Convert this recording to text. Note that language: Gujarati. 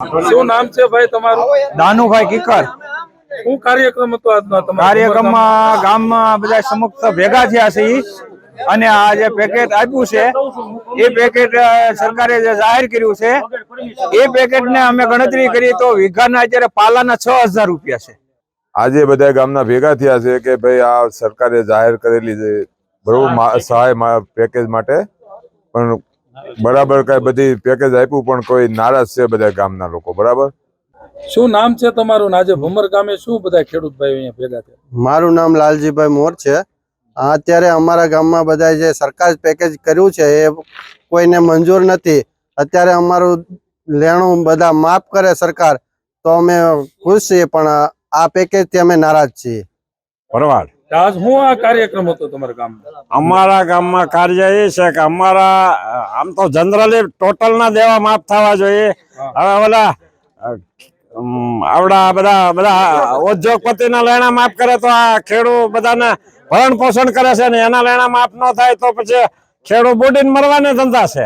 શું નામ છે ભાઈ તમારું? દાનુભાઈ કિકર। શું કાર્યક્રમ હતો આજનો તમારો? કાર્યક્રમમાં ગામમાં બધા સમક્ષ ભેગા થયા છે અને આ જે પેકેટ આપ્યું છે એ પેકેટ સરકારે જે જાહેર કર્યું છે એ પેકેટને અમે ગણતરી કરી તો વીઘાના અત્યારે પાલાના 6000 રૂપિયા છે। આજે બધા ગામના ભેગા થયા છે કે ભાઈ આ સરકારે જાહેર કરેલી છે બરોબર સહાય પેકેજ માટે, પણ બરાબર કઈ બધી પેકેજ આપ્યું પણ કોઈ નારાજ છે બધા ગામના લોકો। બરાબર, શું નામ છે તમારું? આજે ભમર ગામે શું બધા ખેડૂત ભાઈઓ અહીંયા ભેગા થયા? મારું નામ લાલજીભાઈ મોર છે। અત્યારે અમારા ગામમાં બધા જે સરકાર પેકેજ કર્યું છે એ કોઈને મંજૂર નથી। અત્યારે અમારું લેણું બધા માફ કરે સરકાર તો અમે ખુશ છીએ, પણ આ પેકેજથી અમે નારાજ છીએ। ભરવાડ આજ હું આ કાર્યક્રમ હતો તમારા ગામમાં? અમારા ગામમાં કાર્ય એ છે કે અમારા આમ તો જનરલી ટોટલ ના દેવા માફ થવા જોઈએ। હવે ઓલા આવડા બધા ઉદ્યોગપતિના લેણા માફ કરે તો આ ખેડૂત બધાને ભરણ પોષણ કરે છે ને એના લેણા માફ ન થાય તો પછી ખેડૂત બુડીને મરવાને ધંધા છે।